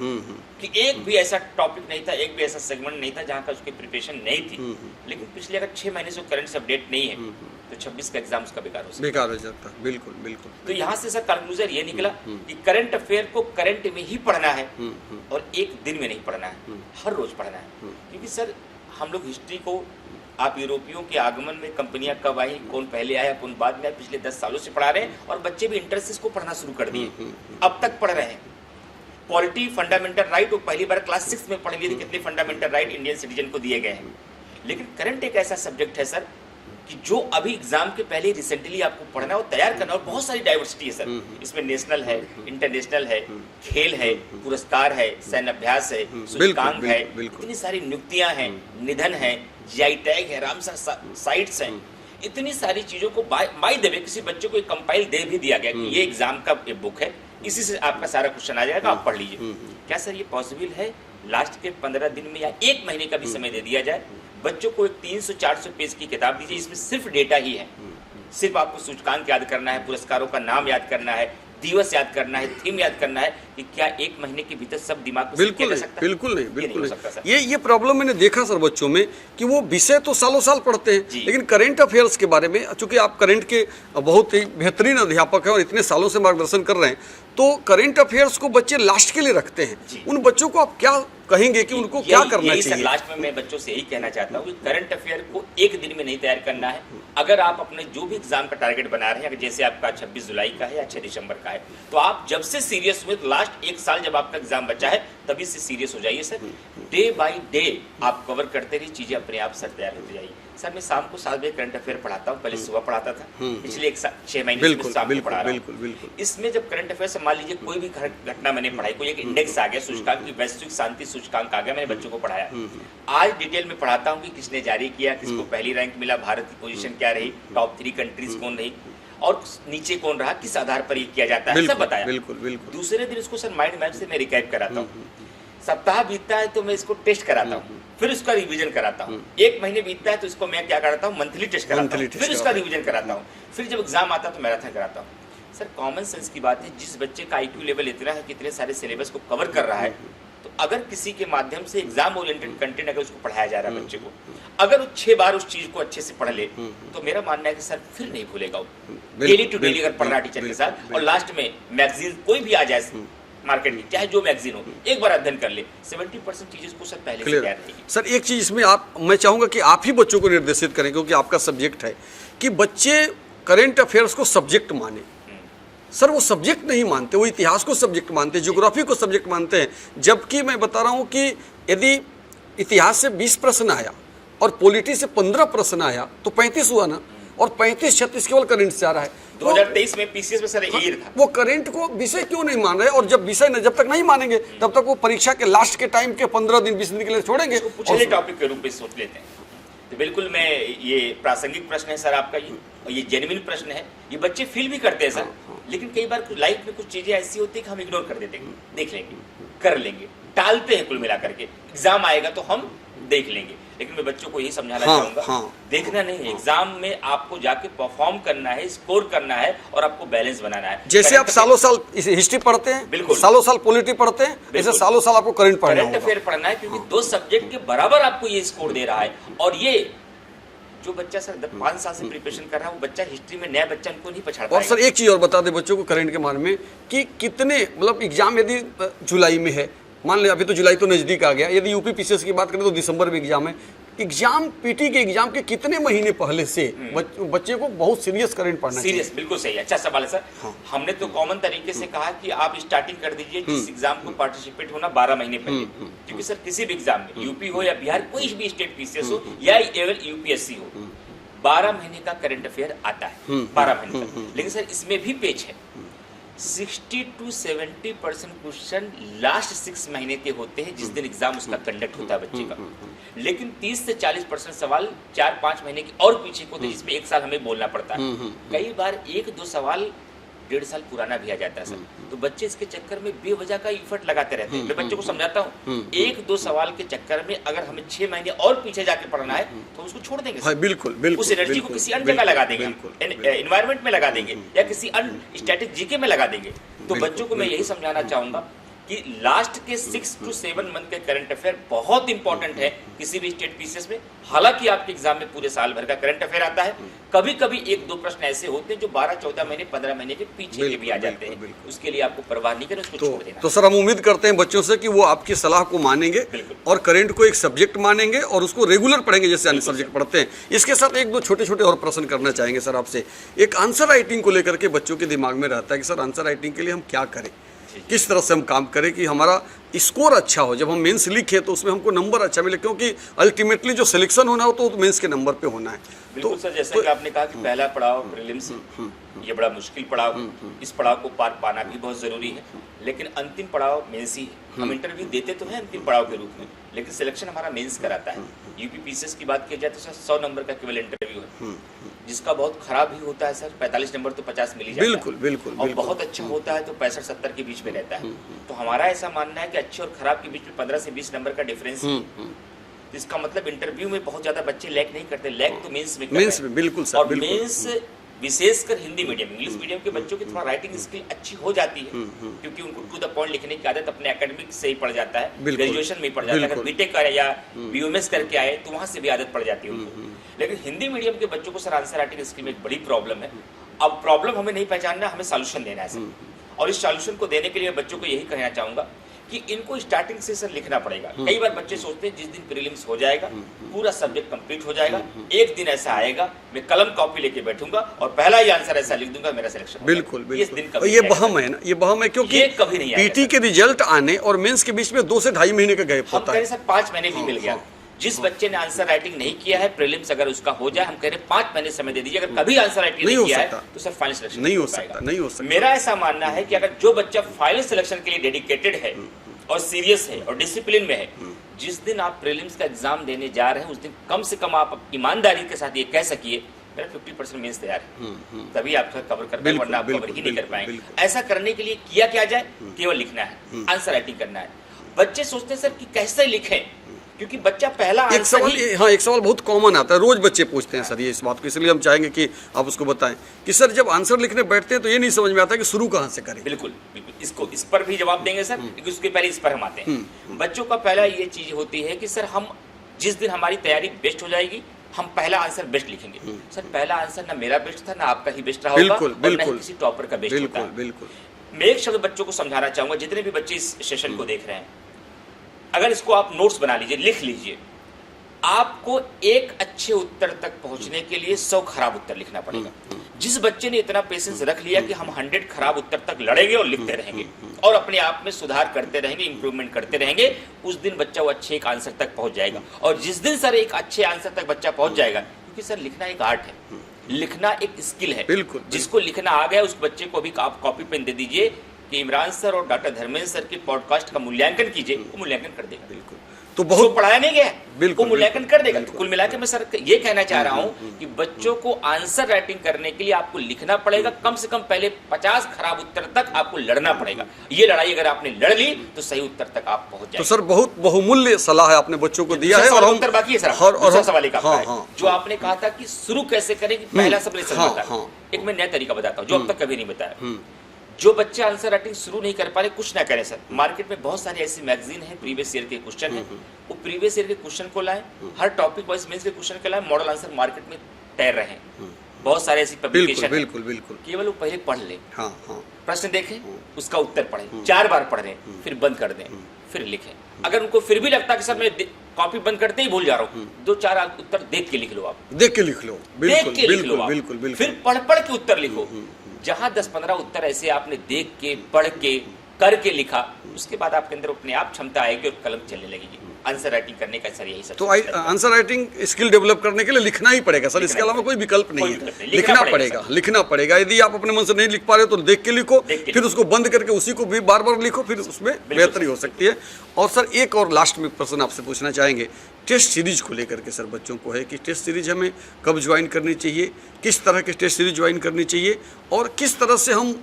कि एक भी ऐसा टॉपिक नहीं था, एक भी ऐसा सेगमेंट नहीं था जहाँ का उसकी प्रिपरेशन नहीं थी, लेकिन पिछले अगर 6 महीने से करंट से अपडेट नहीं है तो 26 का एग्जाम उसका बेकार हो जाता है। बिल्कुल। तो यहाँ से सर कंक्लूजन ये निकला कि करंट अफेयर को करंट में ही पढ़ना है, और एक दिन में नहीं पढ़ना है, हर रोज पढ़ना है। क्योंकि सर हम लोग हिस्ट्री को, आप यूरोपियों के आगमन में कंपनियां कब आई, कौन पहले आया कौन बाद में आया, पिछले 10 सालों से पढ़ा रहे हैं, और बच्चे भी इंटरेस्ट से इसको पढ़ना शुरू कर दिए, अब तक पढ़ रहे हैं। पॉलिटी, फंडामेंटल राइट वो पहली बार क्लास 6 में पढ़ लिए थे, कितने फंडामेंटल राइट इंडियन सिटीजन को दिए गए हैं। लेकिन करंट एक ऐसा सब्जेक्ट है सर कि जो अभी एग्जाम के पहले रिसेंटली आपको पढ़ना है और तैयार करना, और बहुत सारी डाइवर्सिटी है सर इसमें। नेशनल है, इंटरनेशनल है, खेल है, पुरस्कार है, सैन्य अभ्यास है, सूचकांक है, इतनी सारी नियुक्तियां हैं, निधन है, जीआई टैग है, रामसर साइट्स हैं, इतनी सारी चीजों को बाय द वे किसी बच्चे को एक कंपाइल दे भी दिया गया कि ये एग्जाम का बुक है, इसी से आपका सारा क्वेश्चन आ जाएगा, आप पढ़ लीजिए। क्या सर ये पॉसिबल है लास्ट के 15 दिन में या 1 महीने का भी समय दे दिया जाए, बच्चों को एक 300-400 पेज की किताब दीजिए, इसमें सिर्फ डेटा ही है, सिर्फ आपको सूचकांक याद करना है, पुरस्कारों का नाम याद करना है, दिवस याद करना है, थीम याद करना है, कि क्या 1 महीने के भीतर सब दिमाग में बिल्कुल नहीं, बिल्कुल नहीं, बिल्कुल नहीं। ये प्रॉब्लम मैंने देखा सर बच्चों में कि वो विषय तो सालों साल पढ़ते हैं, लेकिन करंट अफेयर्स के बारे में, चूंकि आप करंट के बहुत ही बेहतरीन अध्यापक हैं और इतने सालों से मार्गदर्शन कर रहे हैं, तो करंट अफेयर्स को बच्चे लास्ट के लिए रखते हैं। उन बच्चों को आप क्या कहेंगे कि उनको क्या करना चाहिए? लास्ट में मैं बच्चों से यही कहना चाहता हूँ कि करंट अफेयर को 1 दिन में नहीं तैयार करना है। अगर आप अपने जो भी एग्जाम का टारगेट बना रहे हैं, अगर जैसे आपका 26 जुलाई का है या 6 दिसंबर का है, तो आप जब से सीरियस हुए, लास्ट 1 साल जब आपका एग्जाम बचा है तभी से सीरियस हो जाइए सर। डे बाय डे आप कवर करते रहिए, चीजें अपने आप सर तैयार होती जाइए। सर मैं शाम को 7 बजे करंट अफेयर पढ़ाता हूँ, पहले सुबह पढ़ाता था, पिछले 6 महीने से शाम को पढ़ा रहा हूँ। इसमें जब करंट अफेयर से मान लीजिए कोई भी घटना मैंने पढ़ाई, कोई एक इंडेक्स आ गया, सूचकांक की वैश्विक शांति सूचकांक आ गया, मैंने बच्चों को पढ़ाया। आज डिटेल में पढ़ाता हूँ कि किसने जारी किया, किसको पहली रैंक मिला, भारत की पोजीशन क्या रही, टॉप 3 कंट्रीज कौन रही और नीचे कौन रहा, किस आधार पर ये किया जाता है, सब बताया। दूसरे दिन इसको सर माइंड मैप से मैं रिकैप कराता हूँ। सप्ताह बीतता है तो मैं इसको टेस्ट कराता हूँ, फिर उसका रिवीजन कराता हूँ। 1 महीने बीतता है तो इसको मैं क्या कराता हूँ, मंथली टेस्ट कराता हूँ, फिर उसका रिवीजन कराता हूँ, फिर जब एग्जाम आता है तो मैराथन कराता हूँ। सर कॉमन सेंस की बात है, जिस बच्चे का IQ लेवल इतना है कि इतने सारे सिलेबस को कवर कर रहा है, तो अगर किसी के माध्यम से एग्जाम ओरिएंटेड कंटेंट अगर उसको पढ़ाया जा रहा है बच्चे को, अगर वो 6 बार उस चीज को अच्छे से पढ़ ले, तो मेरा मानना है कि सर फिर नहीं भूलेगा वो। डेली टू डेली अगर पढ़ रहा टीचर के साथ, और लास्ट में मैगजीन कोई भी आ जाए मार्केट की, चाहे जो मैगजीन हो, एक बार अध्ययन कर ले, 70% चीजें को सर पहले से तैयार रहेगी। सर एक चीज इसमें मैं चाहूंगा कि आप ही बच्चों को निर्देशित करें, क्योंकि आपका सब्जेक्ट है, कि बच्चे करंट अफेयर्स को सब्जेक्ट माने। सर वो सब्जेक्ट नहीं मानते, वो इतिहास को सब्जेक्ट मानते हैं, ज्योग्राफी को सब्जेक्ट मानते हैं, जबकि मैं बता रहा हूँ कि यदि इतिहास से 20 प्रश्न आया और पॉलिटी से 15 प्रश्न आया तो 35 हुआ ना, और 35-36 केवल करंट से आ रहा है। 2023 में पीसीएस में सर यही था। वो करंट को विषय क्यों नहीं मान रहे? और जब विषय जब तक नहीं मानेंगे तब तक वो परीक्षा के लास्ट के टाइम के 15 दिन 20 दिन के लिए छोड़ेंगे, पिछले टॉपिक के रूप में सोच लेते हैं। तो बिल्कुल मैं, ये प्रासंगिक प्रश्न है सर आपका, ये जेन्युइन प्रश्न है, ये बच्चे फील भी करते हैं सर। लेकिन कई बार लाइफ में कुछ चीजें ऐसी होती है कि हम इग्नोर कर देते हैं, देख लेंगे, कर लेंगे, टालते हैं कुल मिला करके। एग्जाम आएगा तो हम देख लेंगे, लेकिन मैं बच्चों को यही समझाना चाहूंगा, देखना नहीं है, एग्जाम में आपको जाके परफॉर्म करना है, स्कोर करना है और आपको बैलेंस बनाना है। जैसे आप सालों साल हिस्ट्री पढ़ते हैं, बिल्कुल सालों साल पॉलिटी पढ़ते हैं, जैसे सालों साल आपको करंट अफेयर पढ़ना है, क्योंकि 2 सब्जेक्ट के बराबर आपको ये स्कोर दे रहा है। और ये जो बच्चा सर 5 साल से प्रिपरेशन कर रहा है, वो बच्चा हिस्ट्री में नया बच्चा उनको नहीं पछाड़ पाएगा। और सर एक चीज और बता दें बच्चों को करंट के बारे में, कि कितने मतलब एग्जाम यदि जुलाई में है, मान लें अभी तो जुलाई तो नजदीक आ गया, यदि यूपी पीसीएस की बात करें तो दिसंबर में एग्जाम है, एग्जाम पीटी के एग्जाम के कितने महीने पहले से बच्चे को बहुत सीरियस करंट पढ़ना चाहिए? सीरियस, बिल्कुल सही, अच्छा सवाल है सर। हमने तो कॉमन तरीके से कहा कि आप स्टार्टिंग कर दीजिए जिस एग्जाम को पार्टिसिपेट होना 12 महीने पहले, क्योंकि सर किसी भी एग्जाम में, यूपी हो या बिहार, कोई भी स्टेट पीसीएस हो या यूपीएससी हो, 12 महीने का करंट अफेयर आता है, 12 महीने का। लेकिन सर इसमें भी पेच है, 60 to 70% क्वेश्चन लास्ट 6 महीने के होते हैं जिस दिन एग्जाम उसका कंडक्ट होता है बच्चे का। लेकिन 30 से 40% सवाल 4-5 महीने के और पीछे को होते हैं, जिसमें 1 साल हमें बोलना पड़ता है। कई बार 1-2 सवाल 1.5 साल पुराना भी आ जाता है सर। तो बच्चे इसके चक्कर में बेवजह का इफर्ट लगाते रहते हैं। मैं बच्चों को समझाता हूँ, 1-2 सवाल के चक्कर में अगर हमें 6 महीने और पीछे जाके पढ़ना है तो उसको छोड़ देंगे। हाँ, बिल्कुल बिल्कुल। उस एनर्जी को किसी अन्य जगह लगा देंगे, एनवायरमेंट में लगा देंगे या किसी अन्य स्टैटिक जीके में लगा देंगे। तो बच्चों को मैं यही समझाना चाहूंगा कि लास्ट के 6 to 7 मंथ के करंट अफेयर बहुत इंपॉर्टेंट है किसी भी स्टेट पीसीएस में। हालांकि आपके एग्जाम में पूरे साल भर का करंट अफेयर आता है, कभी कभी 1-2 प्रश्न ऐसे होते हैं जो 12-14 महीने 15 महीने के पीछे के भी आ जाते हैं। उसके लिए आपको परवाह नहीं करना, उसको छोड़ देना। तो सर हम उम्मीद करते हैं बच्चों से कि वो आपकी सलाह को मानेंगे और करंट को एक सब्जेक्ट मानेंगे और उसको रेगुलर पढ़ेंगे जैसे अन्य सब्जेक्ट पढ़ते हैं। इसके साथ 1-2 छोटे-छोटे और प्रश्न करना चाहेंगे सर आपसे। एक आंसर राइटिंग को लेकर के बच्चों के दिमाग में रहता है कि सर आंसर राइटिंग के लिए हम क्या करें, किस तरह से हम काम करें कि हमारा स्कोर अच्छा हो, जब हम मेंस लिखे तो उसमें हमको नंबर अच्छा मिले, क्योंकि अल्टीमेटली जो सिलेक्शन होना हो तो मेंस के नंबर पे होना है। बिल्कुल सर, जैसा कि आपने कहा कि पहला पड़ाव प्रीलिम्स है, ये बड़ा मुश्किल पड़ाव है, इस पड़ाव को पार पाना भी बहुत ज़रूरी है, लेकिन अंतिम पड़ाव मेंस ही है। हम इंटरव्यू देते तो हैं अंतिम पड़ाव के रूप में, लेकिन सिलेक्शन हमारा मेंस कराता है। यूपी पीसीएस की बात की जाए तो सर 100 नंबर का केवल इंटरव्यू है, जिसका बहुत खराब भी होता है सर, 45 नंबर तो 50 मिल ही जाता है। बिल्कुल बिल्कुल और बिल्कुल। बहुत अच्छा होता है तो 65-70 के बीच में रहता है। तो हमारा ऐसा मानना है कि अच्छे और खराब के बीच में 15 से 20 नंबर का डिफरेंस है। इसका मतलब इंटरव्यू में बहुत ज्यादा बच्चे लैक नहीं करते, लैक तो मेंस में कर मेंस रहे में हैं। बिल्कुल सर, और बिल्कुल। मेंस विशेषकर हिंदी मीडियम, इंग्लिश मीडियम के बच्चों की थोड़ा राइटिंग स्किल अच्छी हो जाती है, क्योंकि उनको टू द पॉइंट लिखने की आदत अपने एकेडमिक से ही पड़ जाता है, बिल्कुल। ग्रेजुएशन में ही पड़ जाता है। अगर बिल्कुल। बीटेक करे या बीयूएमएस करके आए तो वहां से भी आदत पड़ जाती है उनको। लेकिन हिंदी मीडियम के बच्चों को सर आंसर राइटिंग स्किल में एक बड़ी प्रॉब्लम है। अब प्रॉब्लम हमें नहीं पहचानना, हमें सॉल्यूशन देना है सर। और इस सॉल्यूशन को देने के लिए बच्चों को यही कहना चाहूंगा कि इनको स्टार्टिंग से सर लिखना पड़ेगा। कई बार बच्चे सोचते हैं जिस दिन प्रीलिम्स हो जाएगा, पूरा सब्जेक्ट कंप्लीट हो जाएगा, एक दिन ऐसा आएगा मैं कलम कॉपी लेके बैठूंगा और पहला ही आंसर ऐसा लिख दूंगा मेरा सिलेक्शन। बिल्कुल इस दिन बिल्कुल। कभी ये नहीं वहम आएगा। है ना, ये वहम है, क्योंकि ये कभी नहीं आएगा पीटी सर। के रिजल्ट आने और मेंस के बीच में 2 से ढाई महीने का गैप हम होता कह है। रहे सर 5 महीने भी मिल गया। जिस बच्चे ने आंसर राइटिंग नहीं किया है, प्रीलिम्स अगर उसका हो जाए, हम कह रहे 5 महीने समय दे दीजिए। अगर कभी आंसर राइटिंग नहीं नहीं हो किया है सकता। तो सर फाइनल सिलेक्शन नहीं हो सकता, नहीं हो सकता। मेरा ऐसा मानना है कि अगर जो बच्चा फाइनल सिलेक्शन के लिए डेडिकेटेड है और सीरियस है और डिसिप्लिन में है, जिस दिन आप प्रीलिम्स का एग्जाम देने जा रहे हैं उस दिन कम से कम आप ईमानदारी के साथ ये कह सकिए मेरा 50% मेंस तैयार है, तभी आप कवर कर पाएंगे, वरना आप कवर ही नहीं कर पाएंगे। बिल्कुल। ऐसा करने के लिए किया क्या जाए, केवल लिखना है, आंसर राइटिंग करना है। बच्चे सोचते हैं सर कि कैसे लिखें, क्योंकि बच्चा पहला एक आंसर सवाल, ही हाँ, एक सवाल बहुत कॉमन आता है, रोज बच्चे पूछते हैं सर ये इस बात को, इसलिए हम चाहेंगे कि आप उसको बताएं कि सर जब आंसर लिखने बैठते हैं तो ये नहीं समझ में आता कि शुरू कहाँ से करें। बिल्कुल बिल्कुल, इसको इस पर भी जवाब देंगे सर, क्योंकि उसके पहले इस पर हम आते हैं। बच्चों का पहला ये चीज होती है कि सर हम जिस दिन हमारी तैयारी बेस्ट हो जाएगी, हम पहला आंसर बेस्ट लिखेंगे। सर पहला आंसर ना मेरा बेस्ट था, ना आपका ही बेस्ट रहा होगा, बिल्कुल, और ना ही बिल्कुल। किसी टॉपर का बेस्ट होता बिल्कुल है। बिल्कुल। मैं एक शब्द बच्चों को समझाना चाहूंगा, जितने भी बच्चे इस सेशन को देख रहे हैं, अगर इसको आप नोट्स बना लीजिए, लिख लीजिए, आपको एक अच्छे उत्तर तक पहुंचने के लिए 100 खराब उत्तर लिखना पड़ेगा। जिस बच्चे ने इतना पेशेंस रख लिया कि हम 100 खराब उत्तर तक लड़ेंगे और लिखते रहेंगे और अपने आप में सुधार करते रहेंगे, इंप्रूवमेंट करते रहेंगे, उस दिन बच्चा वो अच्छे एक आंसर तक पहुंच जाएगा। और जिस दिन सर एक अच्छे आंसर तक बच्चा पहुंच जाएगा, क्योंकि सर लिखना एक आर्ट है, लिखना एक स्किल है। बिल्कुल। जिसको लिखना आ गया उस बच्चे को भी आप कॉपी पेन दे दीजिए कि इमरान सर और डॉक्टर धर्मेंद्र सर के पॉडकास्ट का मूल्यांकन कीजिए, वो मूल्यांकन कर देगा। बिल्कुल। तो उसको बहुत पढ़ाया नहीं गया, बिल्कुल, वो मूल्यांकन बिल्कुल, कर देगा। बिल्कुल। कुल मिला के मैं सर ये कहना चाह रहा हूँ कि बच्चों को आंसर राइटिंग करने के लिए आपको लिखना पड़ेगा, कम से कम पहले 50 खराब उत्तर तक आपको लड़ना पड़ेगा। ये लड़ाई अगर आपने लड़ ली तो सही उत्तर तक आप पहुंच तो जाएंगे। सर बहुत बहुमूल्य सलाह है आपने बच्चों को दिया है। और हम उत्तर बाकी है सर, और दूसरा हम- सवाल एक आपका हाँ, है, हाँ, जो आपने कहा था कि शुरू कैसे करें, कि पहला सब लेसन हाँ, बताया। हाँ। एक मैं नया तरीका बताता हूँ जो अब तक कभी नहीं बताया। जो बच्चे आंसर राइटिंग शुरू नहीं कर पा रहे, कुछ ना करें सर। मार्केट में बहुत सारी ऐसी मैगजीन है, प्रीवियस ईयर के क्वेश्चन है, वो प्रीवियस ईयर के क्वेश्चन को लाएं, हर टॉपिक वाइज मेंस के क्वेश्चन के लाएं, मॉडल आंसर मार्केट में तैर रहे हैं। बहुत सारे ऐसी बिल्कुल पब्लिकेशन बिल्कुल बिल्कुल। केवल वो पहले पढ़ लें, हाँ हाँ। प्रश्न देखें, उसका उत्तर पढ़ें, 4 बार पढ़ लें, फिर बंद कर दें, फिर लिखें। अगर उनको फिर भी लगता है कि सर मैं कॉपी बंद करते ही भूल जा रहा हूँ, 2-4 उत्तर देख के लिख लो, आप देख के लिख लो। देख बिल्कुल के लिख लो बिल्कुल आप। बिल्कुल बिल्कुल। फिर पढ़ पढ़ के उत्तर लिखो। जहां 10-15 उत्तर ऐसे आपने देख के, पढ़ के, करके लिखा, उसके बाद आपके अंदर अपने आप क्षमता आएगी और कलम चलने लगेगी। आंसर राइटिंग करने का सर यही सब। तो आंसर राइटिंग स्किल डेवलप करने के लिए लिखना ही पड़ेगा सर, इसके अलावा कोई विकल्प नहीं है। लिखना पड़ेगा, लिखना पड़ेगा। यदि आप अपने मन से नहीं लिख पा रहे हो तो देख के लिखो, फिर उसको बंद करके उसी को भी बार बार लिखो, फिर उसमें बेहतरी हो सकती है। और सर एक और लास्ट में प्रश्न आपसे पूछना चाहेंगे, टेस्ट सीरीज को लेकर के सर बच्चों को है कि टेस्ट सीरीज हमें कब ज्वाइन करनी चाहिए, किस तरह के टेस्ट सीरीज ज्वाइन करनी चाहिए, और किस तरह से हम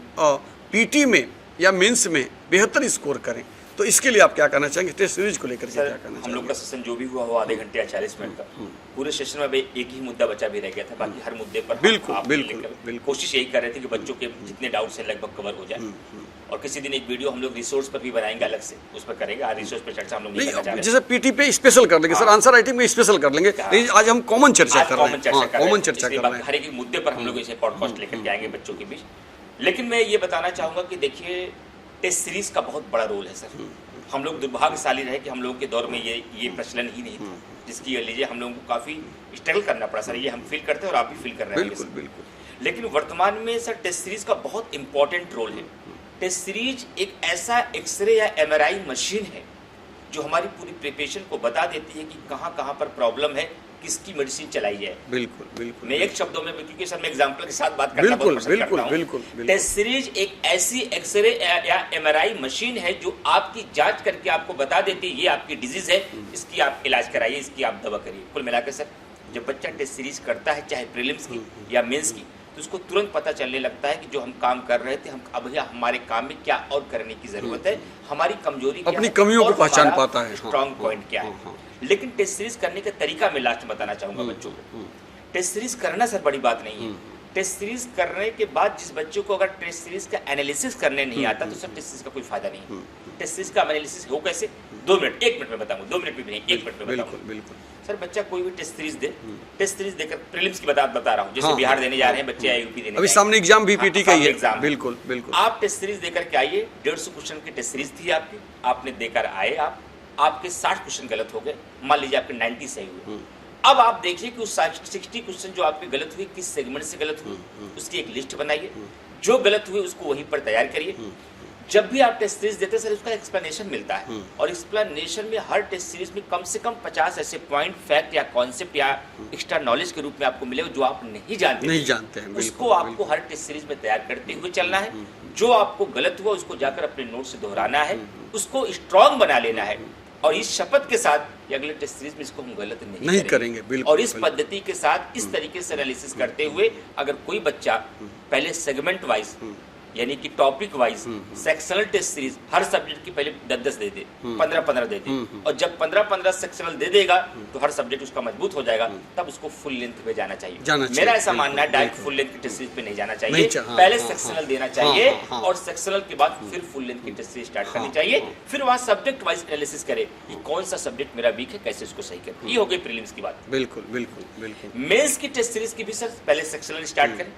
पीटी में या मेंस में बेहतर स्कोर करें। तो इसके लिए आप क्या कहना चाहेंगे, टेस्ट सीरीज को लेकर के क्या कहना हम लोग चाहेंगे? का सेशन जो भी हुआ वो आधे घंटे या 40 मिनट का, पूरे सेशन में एक ही मुद्दा बचा भी रह गया था, बाकी हर मुद्दे पर बिल्कुल, आप बिल्कुल, लेकर बिल्कुल। कोशिश यही कर रहे थे कि बच्चों के जितने डाउट्स हैं लगभग कवर हो जाए। और किसी दिन एक वीडियो हम लोग रिसोर्स पर भी बनाएंगे, अलग से उस पर करेंगे। आज रिसोर्स पर चर्चा हम लोग नहीं करना चाह नहीं, रहे। जैसे पीटी पे स्पेशल कर लेंगे सर, आंसर राइटिंग में स्पेशल कर लेंगे, लेकिन आज हम कॉमन चर्चा आज कर रहे कॉमन हैं। चर्चा हाँ, कर रहे कॉमन हैं, चर्चा इसलिए कर रहे हैं। हर एक मुद्दे पर हम लोग इसे पॉडकास्ट लेकर के आएंगे बच्चों के बीच। लेकिन मैं ये बताना चाहूँगा कि देखिए टेस्ट सीरीज का बहुत बड़ा रोल है सर। हम लोग दुर्भाग्यशाली रहे कि हम लोगों के दौर में ये प्रचलन ही नहीं था, जिसकी लीजिए हम लोगों को काफ़ी स्ट्रगल करना पड़ा सर। ये हम फील करते हैं और आप भी फील कर रहे हैं। बिल्कुल बिल्कुल। लेकिन वर्तमान में सर टेस्ट सीरीज का बहुत इंपॉर्टेंट रोल है। टेस्ट सीरीज एक ऐसा एक्सरे या एमआरआई मशीन है जो हमारी पूरी प्रिपरेशन को बता देती है कि कहाँ कहाँ पर प्रॉब्लम है, किसकी मेडिसिन चलाई जाए। बिल्कुल बिल्कुल। मैं एक शब्दों में, क्योंकि सर मैं एग्जांपल के साथ बात करना बहुत पसंद करता हूं। बिल्कुल। टेस्ट सीरीज एक ऐसी एक्सरे या एमआरआई मशीन है जो आपकी जांच करके आपको बता देती है ये आपकी डिजीज है, इसकी आप इलाज कराइए, इसकी आप दवा करिए। कुल मिलाकर सर जब बच्चा टेस्ट सीरीज करता है, चाहे प्रीलिम्स की या मेंस की, तो उसको तुरंत पता चलने लगता है कि जो हम काम कर रहे थे, हम अब हमारे काम में क्या और करने की जरूरत है, हमारी कमजोरी क्या अपनी है, कमियों को और पहचान हमारा पाता है। स्ट्रॉन्ग पॉइंट क्या है। लेकिन टेस्ट सीरीज करने का तरीका मैं लास्ट में बताना चाहूंगा बच्चों को। टेस्ट सीरीज करना सर बड़ी बात नहीं है। टेस्ट सीरीज करने के बाद जिस बच्चों को अगर टेस्ट सीरीज का एनालिसिस करने नहीं आता तो सर टेस्ट सीरीज का कोई फायदा नहीं है। टेस्ट सीरीज का एनालिसिस हो कैसे? 2 मिनट, 1 मिनट में बताऊंगा, 2 मिनट भी नहीं, 1 मिनट में बताऊंगा। बिल्कुल। सर बच्चा कोई भी टेस्ट सीरीज दे, टेस्ट सीरीज देकर प्रीलिम्स की बता रहा हूँ, जैसे बिहार देने जा रहे हैं बच्चे या यूपी देने अभी सामने एग्जाम बीपीटी का ही है। एग्जाम, बिल्कुल। आप टेस्ट सीरीज देकर के आइए, 150 क्वेश्चन की टेस्ट सीरीज थी आपकी, आपने देकर आए, आपके 60 क्वेश्चन गलत हो गए, मान लीजिए आपके 90 सही हुए। अब आप देखिए कि उस 60 क्वेश्चन जो आपके गलत हुए किस सेगमेंट से गलत हुए, उसकी एक लिस्ट बनाइए, जो गलत हुए उसको वहीं पर तैयार करिए। जब भी आप टेस्ट सीरीज देते हैं सर उसका एक्सप्लेनेशन मिलता है, और एक्सप्लेनेशन में हर टेस्ट सीरीज में कम से कम 50 ऐसे पॉइंट, फैक्ट या कॉन्सेप्ट या एक्स्ट्रा नॉलेज के रूप में आपको मिलेगा जो आप नहीं जानते हैं। उसको आपको हर टेस्ट सीरीज में तैयार करते हुए चलना है। जो आपको गलत हुआ उसको जाकर अपने नोट से दोहराना है, उसको स्ट्रॉन्ग बना लेना है, और इस शपथ के साथ कि अगले टेस्ट सीरीज में इसको हम गलत नहीं करेंगे। बिल्कुल। और इस पद्धति के साथ इस तरीके से एनालिसिस करते हुए अगर कोई बच्चा पहले सेगमेंट वाइज यानी कि topic wise sectional test series हर सब्जेक्ट की पहले 10-10 दे दे, 15-15 दे दे, और जब 15-15 सेक्शनल दे देगा तो हर सब्जेक्ट उसका मजबूत हो जाएगा, तब उसको फुल लेंथ पे जाना चाहिए। मेरा ऐसा मानना है डायरेक्ट फुल लेंथ की टेस्ट सीरीज पे नहीं जाना चाहिए, पहले सेक्शनल देना चाहिए और सेक्शनल के बाद फिर फुल लेंथ की टेस्ट सीरीज स्टार्ट करनी चाहिए। फिर वहाँ सब्जेक्ट वाइज एनालिसिस करे कि कौन सा सब्जेक्ट मेरा वीक है, कैसे उसको सही करें। ये हो गई प्रीलिम्स की बात। बिल्कुल। मेंस की टेस्ट सीरीज की भी सर पहले सेक्शनल स्टार्ट करें।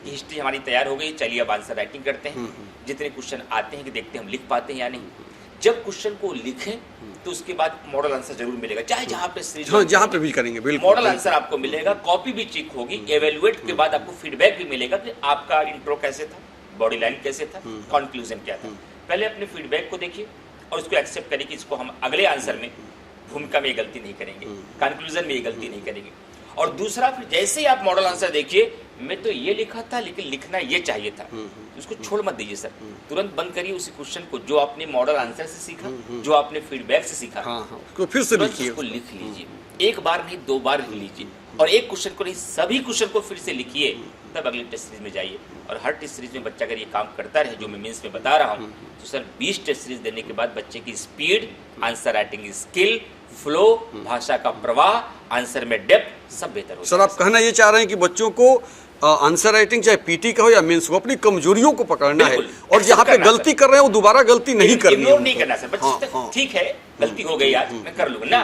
हिस्ट्री हमारी तैयार हो गई, चलिए अब आंसर राइटिंग करते हैं। जितने क्वेश्चन आते हैं कि देखते हैं हम लिख पाते हैं या नहीं। जब क्वेश्चन को लिखें तो उसके बाद मॉडल आंसर जरूर मिलेगा, चाहे जहाँ पे सीरीज जहाँ पे भी करेंगे। बिल्कुल मॉडल आंसर आपको मिलेगा, कॉपी भी चेक होगी, एवेल्युएट के बाद आपको फीडबैक भी मिलेगा कि आपका इंट्रो कैसे था, बॉडी लाइन कैसे था, कंक्लूजन क्या था। पहले अपने फीडबैक को देखिए और उसको एक्सेप्ट करिए कि इसको हम अगले आंसर में भूमिका में ये गलती नहीं करेंगे, कंक्लूजन में ये गलती नहीं करेंगे। और दूसरा फिर जैसे ही आप मॉडल आंसर देखिए, मैं तो ये लिखा था लेकिन लिखना ये चाहिए था, उसको छोड़ मत दीजिए सर, तुरंत बंद करिए उसी क्वेश्चन को जो आपने मॉडल आंसर से सीखा, जो आपने फीडबैक से सीखा, उसको फिर से लिखिए, उसको लिख लीजिए। एक बार नहीं 2 बार लिख लीजिए, और एक क्वेश्चन को नहीं सभी क्वेश्चन को फिर से लिखिए, तब अगली टेस्ट सीरीज में जाइए। और हर टेस्ट सीरीज में बच्चा अगर ये काम करता रहे जो मैं मेंस में बता रहा हूँ, तो सर 20 टेस्ट सीरीज देने के बाद बच्चे की speed, answer writing skill, flow, भाषा का प्रवाह, आंसर में डेप्थ सब बेहतर हो। सर आप कहना ये चाह रहे हैं कि बच्चों को आंसर राइटिंग चाहे पीटी का हो या मेंस हो, अपनी कमजोरियों को पकड़ना है, और जहाँ पे गलती कर रहे हैं वो दोबारा गलती नहीं करनी है। नहीं करना सर, बच्चे ठीक है गलती हो गई आज मैं कर लूंगा ना,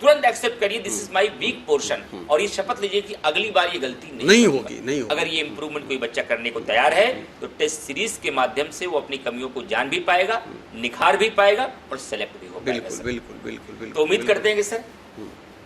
तुरंत एक्सेप्ट करिए this is my weak portion, और ये शपथ लीजिए कि अगली बार ये गलती नहीं होगी। अगर ये इंप्रूवमेंट कोई बच्चा करने को तैयार है तो टेस्ट सीरीज के माध्यम से वो अपनी कमियों को जान भी पाएगा, निखार भी पाएगा और सेलेक्ट भी हो पाएगा। बिल्कुल। तो उम्मीद करते हैं कि सर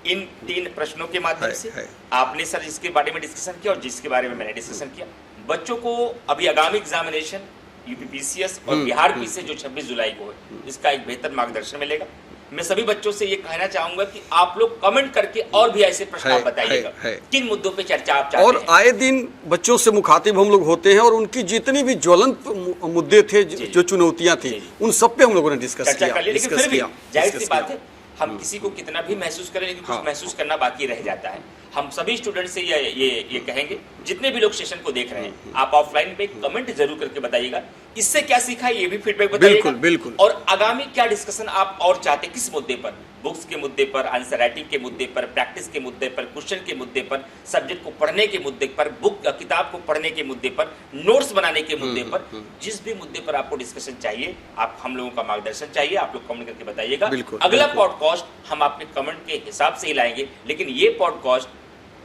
इन 3 प्रश्नों के माध्यम से आपने सर जिसके बारे में डिस्कशन किया और जिसके बारे में मैंने डिस्कशन किया, बच्चों को अभी आगामी एग्जामिनेशन यूपीपीसीएस और बिहार पी से जो 26 जुलाई को है, इसका एक बेहतर मार्गदर्शन मिलेगा। मैं सभी बच्चों से ये कहना चाहूंगा कि आप लोग कमेंट करके और भी ऐसे प्रश्न आप बताइएगा किन मुद्दों पे चर्चा आप चाहते हैं। और आए दिन बच्चों से मुखातिब हम लोग होते हैं, और उनकी जितनी भी ज्वलंत मुद्दे थे, जो चुनौतियां थी, उन सब पे हम लोगों ने डिस्कस किया। लेकिन फिर भी जाहिर सी बात है, हम किसी को कितना भी महसूस करें लेकिन कुछ महसूस करना बाकी रह जाता है। हम सभी स्टूडेंट से ये कहेंगे, जितने भी लोग सेशन को देख रहे हैं, आप ऑफलाइन पे कमेंट जरूर करके बताइएगा इससे क्या सीखा है, ये भी फीडबैक बताइएगा। बिल्कुल। और आगामी क्या डिस्कशन आप और चाहते हैं, किस मुद्दे पर, बुक्स के मुद्दे पर, आंसर राइटिंग के मुद्दे पर, प्रैक्टिस के मुद्दे पर, क्वेश्चन के मुद्दे पर, सब्जेक्ट को पढ़ने के मुद्दे पर, किताब को पढ़ने के मुद्दे पर, नोट्स बनाने के मुद्दे पर, जिस भी मुद्दे पर आपको डिस्कशन चाहिए, आप हम लोगों का मार्गदर्शन चाहिए, आप लोग कमेंट करके बताइएगा। अगला पॉडकास्ट हम अपने कमेंट के हिसाब से ही लाएंगे, लेकिन ये पॉडकास्ट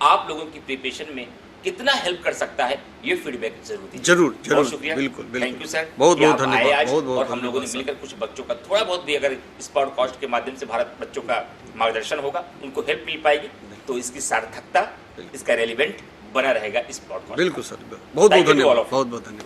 आप लोगों की प्रिपरेशन में कितना हेल्प कर सकता है ये फीडबैक जरूर दीजिए। जरूर शुक्रिया, बिल्कुल। थैंक यू सर, बहुत धन्यवाद। और हम लोगों ने मिलकर कुछ बच्चों का थोड़ा बहुत भी अगर इस पॉडकास्ट के माध्यम से भारत बच्चों का मार्गदर्शन होगा, उनको हेल्प मिल पाएगी, तो इसकी सार्थकता, इसका रेलिवेंट बना रहेगा इस पॉडकास्ट। बिल्कुल सर, बहुत धन्यवाद।